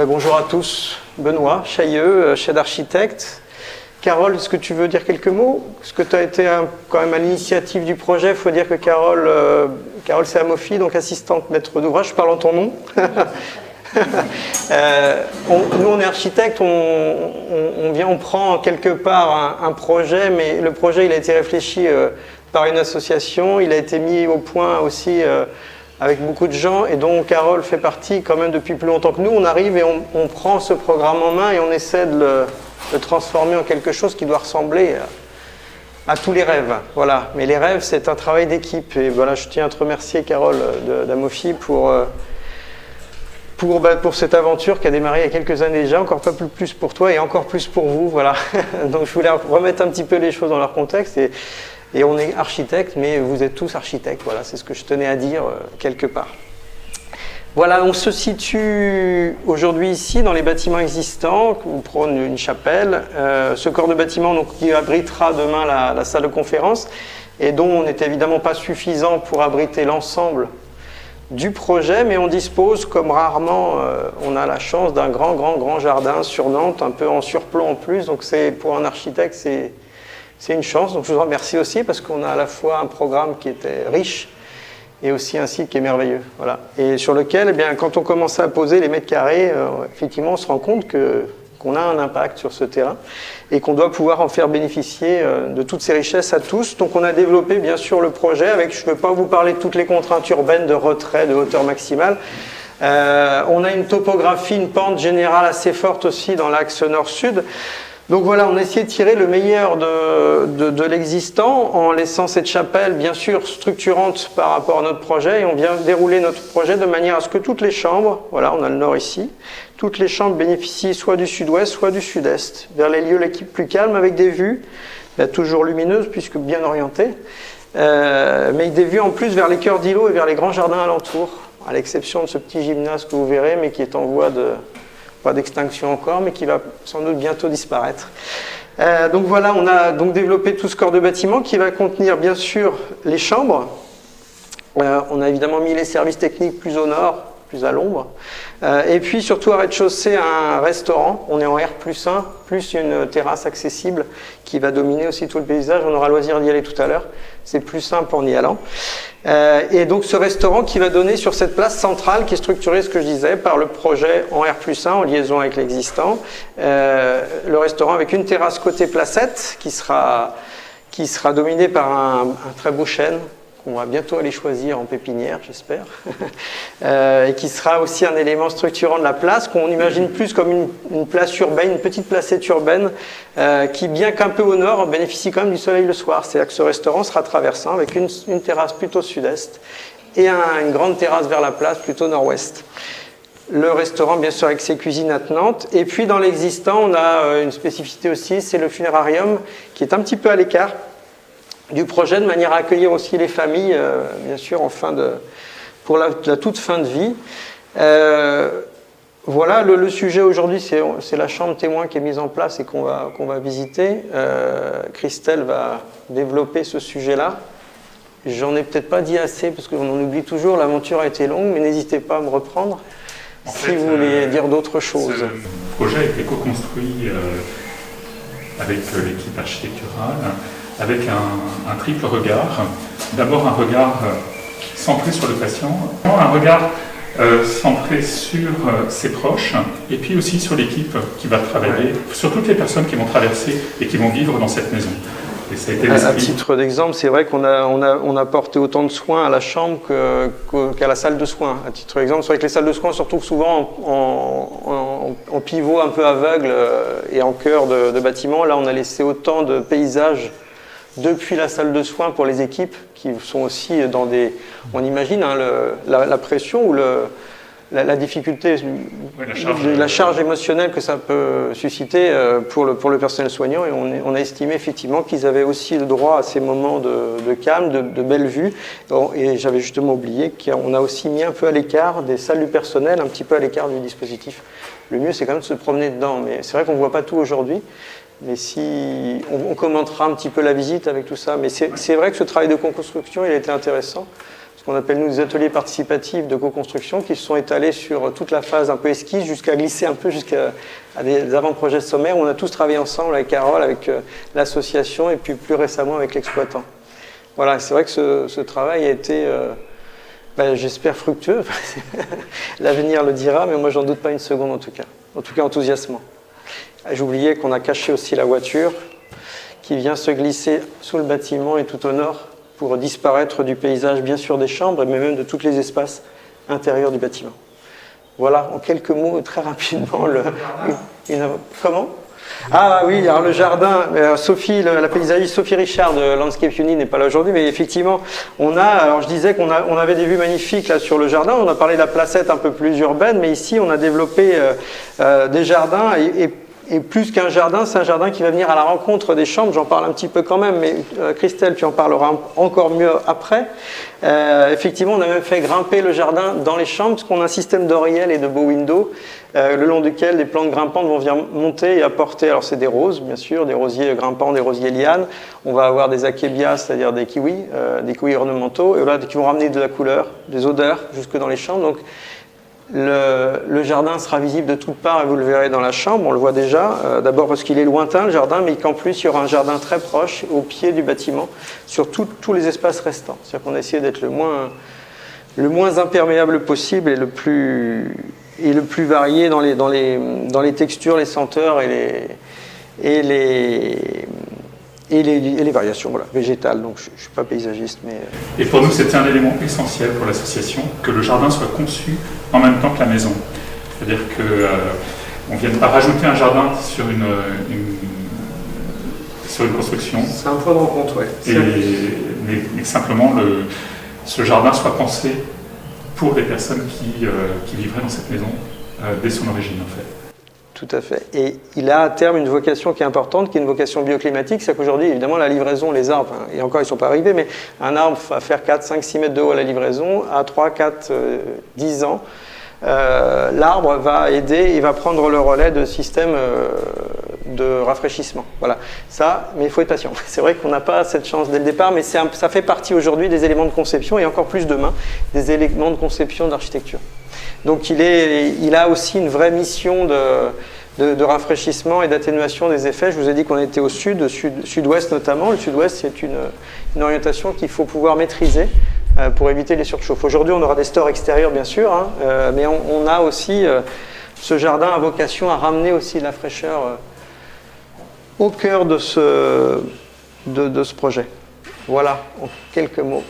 Bonjour à tous, Benoît Chailleux, chef d'architecte. Carole, est-ce que tu veux dire quelques mots? Parce que tu as été quand même à l'initiative du projet. Il faut dire que Carole c'est Amofi, donc assistante maître d'ouvrage. Je parle en ton nom. Nous, on est architecte, on prend quelque part un projet, mais le projet il a été réfléchi par une association, il a été mis au point aussi avec beaucoup de gens, et dont Carole fait partie quand même depuis plus longtemps que nous. On arrive et on prend ce programme en main et on essaie de le transformer en quelque chose qui doit ressembler à tous les rêves. Voilà. Mais les rêves, c'est un travail d'équipe. Et voilà, je tiens à te remercier, Carole d'Amofi, pour cette aventure qui a démarré il y a quelques années déjà, encore pas plus pour toi et encore plus pour vous. Voilà. Donc je voulais remettre un petit peu les choses dans leur contexte. Et on est architecte, mais vous êtes tous architectes. Voilà, c'est ce que je tenais à dire quelque part. Voilà, on se situe aujourd'hui ici dans les bâtiments existants. On prône une chapelle. Ce corps de bâtiment donc, qui abritera demain la salle de conférence et dont on n'est évidemment pas suffisant pour abriter l'ensemble du projet, mais on dispose, comme rarement, on a la chance d'un grand jardin sur Nantes, un peu en surplomb en plus. Donc pour un architecte, c'est une chance. Donc je vous remercie aussi parce qu'on a à la fois un programme qui était riche et aussi un site qui est merveilleux. Voilà. Et sur lequel, eh bien, quand on commence à poser les mètres carrés, effectivement, on se rend compte qu'on a un impact sur ce terrain et qu'on doit pouvoir en faire bénéficier de toutes ces richesses à tous. Donc on a développé bien sûr le projet avec, je ne vais pas vous parler de toutes les contraintes urbaines de retrait, de hauteur maximale. On a une topographie, une pente générale assez forte aussi dans l'axe nord-sud. Donc voilà, on a essayé de tirer le meilleur de l'existant en laissant cette chapelle bien sûr structurante par rapport à notre projet, et on vient dérouler notre projet de manière à ce que toutes les chambres, voilà, on a le nord ici, toutes les chambres bénéficient soit du sud-ouest, soit du sud-est, vers les lieux plus calmes avec des vues, toujours lumineuses puisque bien orientées, mais des vues en plus vers les cœurs d'îlots et vers les grands jardins alentours, à l'exception de ce petit gymnase que vous verrez, mais qui est en voie pas d'extinction encore, mais qui va sans doute bientôt disparaître. Donc voilà, on a donc développé tout ce corps de bâtiment qui va contenir bien sûr les chambres. On a évidemment mis les services techniques plus au nord, plus à l'ombre. Et puis surtout à rez-de-chaussée un restaurant. On est en R+1, plus une terrasse accessible qui va dominer aussi tout le paysage. On aura loisir d'y aller tout à l'heure. C'est plus simple en y allant. Et donc ce restaurant qui va donner sur cette place centrale qui est structurée, ce que je disais, par le projet en R+1 en liaison avec l'existant. Le restaurant avec une terrasse côté placette qui sera dominée par un très beau chêne qu'on va bientôt aller choisir en pépinière, j'espère, et qui sera aussi un élément structurant de la place, qu'on imagine plus comme une place urbaine, une petite placette urbaine, qui, bien qu'un peu au nord, bénéficie quand même du soleil le soir. C'est-à-dire que ce restaurant sera traversant avec une terrasse plutôt sud-est et une grande terrasse vers la place plutôt nord-ouest. Le restaurant, bien sûr, avec ses cuisines attenantes. Et puis, dans l'existant, on a une spécificité aussi, c'est le funérarium, qui est un petit peu à l'écart du projet, de manière à accueillir aussi les familles, bien sûr, pour la toute fin de vie. Voilà, le sujet aujourd'hui, c'est la chambre témoin qui est mise en place et qu'on va visiter. Christelle va développer ce sujet-là. J'en ai peut-être pas dit assez, parce qu'on en oublie toujours, l'aventure a été longue, mais n'hésitez pas à me reprendre si vous voulez dire d'autres choses. Ce projet a été co-construit avec l'équipe architecturale, avec un triple regard. D'abord un regard centré sur le patient, un regard centré sur ses proches, et puis aussi sur l'équipe qui va travailler, sur toutes les personnes qui vont traverser et qui vont vivre dans cette maison. Et ça a été à titre d'exemple, c'est vrai qu'on a porté autant de soins à la chambre qu'à la salle de soins. À titre d'exemple, c'est vrai que les salles de soins se retrouvent souvent en pivot un peu aveugle et en cœur de bâtiment. Là, on a laissé autant de paysages depuis la salle de soins pour les équipes qui sont aussi dans des... On imagine hein, la pression ou la difficulté, la charge émotionnelle que ça peut susciter pour le personnel soignant. Et on a estimé effectivement qu'ils avaient aussi le droit à ces moments de calme, de belles vues. Et j'avais justement oublié qu'on a aussi mis un peu à l'écart des salles du personnel, un petit peu à l'écart du dispositif. Le mieux, c'est quand même de se promener dedans. Mais c'est vrai qu'on ne voit pas tout aujourd'hui. Mais si on commentera un petit peu la visite avec tout ça. Mais c'est vrai que ce travail de construction, il a été intéressant. Parce qu'on appelle nous des ateliers participatifs de co-construction qui se sont étalés sur toute la phase un peu esquisse jusqu'à glisser un peu jusqu'à des avant-projets sommaires où on a tous travaillé ensemble avec Carole, avec l'association et puis plus récemment avec l'exploitant. Voilà, c'est vrai que ce travail a été, j'espère, fructueux. L'avenir le dira, mais moi j'en doute pas une seconde en tout cas enthousiasmant. J'oubliais qu'on a caché aussi la voiture qui vient se glisser sous le bâtiment et tout au nord pour disparaître du paysage, bien sûr, des chambres, mais même de tous les espaces intérieurs du bâtiment. Voilà, en quelques mots, très rapidement, comment ? Ah oui, alors le jardin, Sophie, la paysagiste Sophie Richard de Landscape Uni n'est pas là aujourd'hui, mais effectivement, alors je disais qu'on avait des vues magnifiques là sur le jardin, on a parlé de la placette un peu plus urbaine, mais ici on a développé des jardins et plus qu'un jardin, c'est un jardin qui va venir à la rencontre des chambres. J'en parle un petit peu quand même, mais Christelle, tu en parleras encore mieux après. Effectivement, on a même fait grimper le jardin dans les chambres, parce qu'on a un système d'oriel et de bow window, le long duquel les plantes grimpantes vont venir monter et apporter. Alors c'est des roses, bien sûr, des rosiers grimpants, des rosiers lianes. On va avoir des akébias, c'est-à-dire des kiwis ornementaux, et voilà, qui vont ramener de la couleur, des odeurs jusque dans les chambres. Donc, le jardin sera visible de toutes parts et vous le verrez dans la chambre, on le voit déjà, d'abord parce qu'il est lointain le jardin, mais qu'en plus il y aura un jardin très proche au pied du bâtiment sur tous les espaces restants. C'est-à-dire qu'on a essayé d'être le moins imperméable possible et le plus varié dans les textures, les senteurs et les variations végétales. Donc je ne suis pas paysagiste, mais... Et pour nous, c'était un élément essentiel pour l'association, que le jardin soit conçu en même temps que la maison. C'est-à-dire qu'on ne vienne pas rajouter un jardin sur une construction. C'est un point de rencontre, oui. Mais simplement, ce jardin soit pensé pour les personnes qui vivraient dans cette maison dès son origine, en fait. Tout à fait. Et il a à terme une vocation qui est importante, qui est une vocation bioclimatique. C'est qu'aujourd'hui, évidemment, la livraison, les arbres, et encore ils ne sont pas arrivés, mais un arbre va faire 4, 5, 6 mètres de haut à la livraison. À 3, 4, 10 ans, l'arbre va aider et va prendre le relais de systèmes de rafraîchissement. Voilà. Ça, mais il faut être patient. C'est vrai qu'on n'a pas cette chance dès le départ, mais ça fait partie aujourd'hui des éléments de conception et encore plus demain, des éléments de conception d'architecture. Donc il a aussi une vraie mission de rafraîchissement et d'atténuation des effets. Je vous ai dit qu'on était au sud-ouest notamment. Le sud-ouest, c'est une orientation qu'il faut pouvoir maîtriser pour éviter les surchauffes. Aujourd'hui, on aura des stores extérieurs, bien sûr, mais on a aussi, ce jardin a vocation à ramener aussi de la fraîcheur au cœur de ce projet. Voilà, en quelques mots.